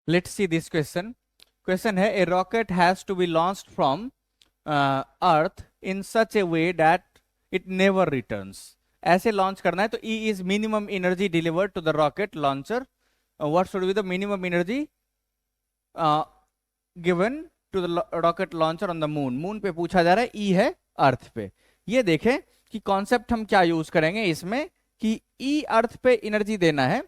Let's see this question. Question है, a rocket has to be launched from earth in such a way that it never returns. ऐसे launch करना है तो E is minimum energy delivered to the rocket launcher. What should be the minimum energy given to the rocket launcher on the moon. Moon पे पूछा जा रहा है, E है अर्थ पे। ये देखें कि कॉन्सेप्ट हम क्या यूज करेंगे इसमें कि E अर्थ पे एनर्जी देना है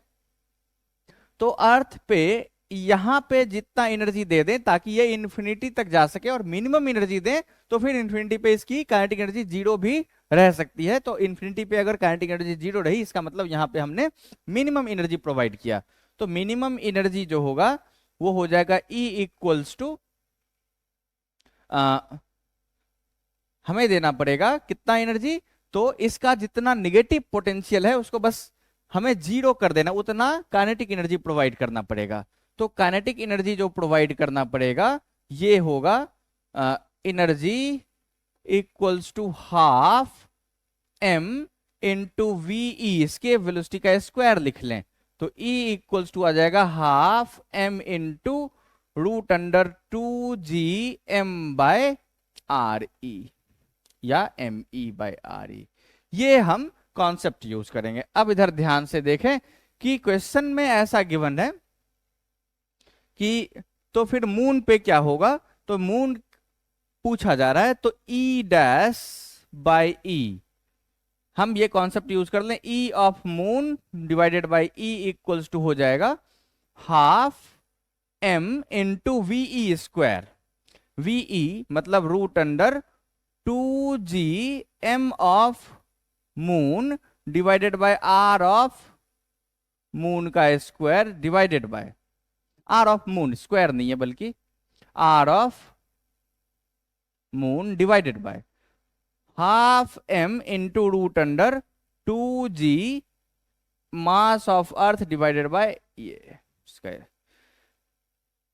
तो अर्थ पे यहां पे जितना एनर्जी दे दें ताकि ये इन्फिनिटी तक जा सके, और मिनिमम एनर्जी दें तो फिर इन्फिनिटी पे इसकी काइनेटिक एनर्जी जीरो भी रह सकती है। तो इन्फिनिटी पे अगर काइनेटिक एनर्जी जीरो रही, इसका मतलब यहां पे हमने मिनिमम एनर्जी प्रोवाइड किया। तो मिनिमम एनर्जी जो होगा वो हो जाएगा E इक्वल्स टू, हमें देना पड़ेगा कितना एनर्जी, तो इसका जितना निगेटिव पोटेंशियल है उसको बस हमें जीरो कर देना, उतना काइनेटिक एनर्जी प्रोवाइड करना पड़ेगा। तो काइनेटिक एनर्जी जो प्रोवाइड करना पड़ेगा ये होगा energy equals to half m into v, इसके वेलोसिटी का स्क्वायर लिख लें तो E इक्वल्स टू आ जाएगा half m into root under 2g m by R E या M E by R E. ये हम कॉन्सेप्ट यूज करेंगे। अब इधर ध्यान से देखें कि क्वेश्चन में ऐसा गिवन है कि तो फिर मून पे क्या होगा, तो मून पूछा जा रहा है तो E डैश बाय E, हम ये कॉन्सेप्ट यूज कर लें, E of moon divided by E equals to हो जाएगा half m into v square. V मतलब root under 2g m of moon divided by r of moon का square divided by r of moon, square नहीं है बल्कि r of moon divided by half m into root under 2g mass of earth divided by ये square,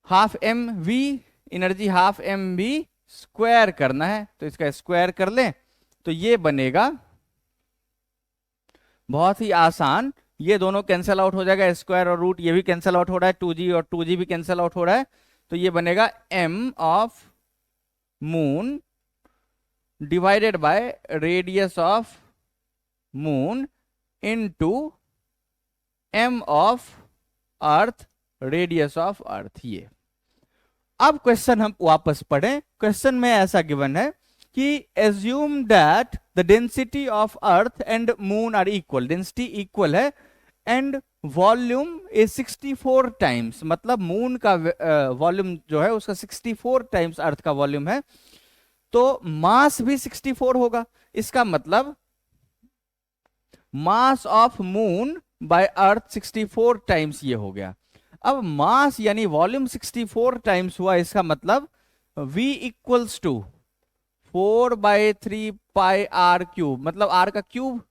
half m v energy half m v square करना है तो इसका square कर लें तो ये बनेगा बहुत ही आसान, ये दोनों कैंसिल आउट हो जाएगा, स्क्वायर और रूट ये भी कैंसिल आउट हो रहा है, 2g और 2g भी कैंसिल आउट हो रहा है, तो ये बनेगा m of moon divided by radius of moon into m of earth radius of earth. ये अब क्वेश्चन हम वापस पढ़ें। क्वेश्चन में ऐसा गिवन है कि assume that the density of earth and moon are equal, density equal है एंड वॉल्यूम इज 64 टाइम्स, मतलब मून का वॉल्यूम जो है उसका 64 टाइम्स अर्थ का वॉल्यूम है, तो मास भी 64 होगा। इसका मतलब mass of moon by earth 64 times ये हो गया। अब मास यानी वॉल्यूम 64 टाइम्स हुआ, इसका मतलब V equals to 4/3 pi r cube, मतलब r का क्यूब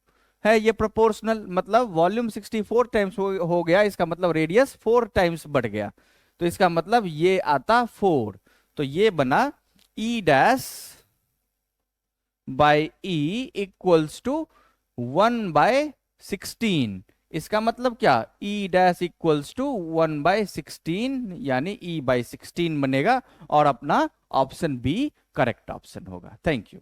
है ये प्रोपोर्शनल, मतलब वॉल्यूम 64 टाइम्स हो गया, इसका मतलब रेडियस 4 टाइम्स बढ़ गया, तो इसका मतलब ये आता 4, तो ये बना E dash by E equals to 1/16। इसका मतलब क्या, E डैश इक्वल्स टू 1/16 यानी E/16 बनेगा और अपना ऑप्शन बी करेक्ट ऑप्शन होगा। Thank you.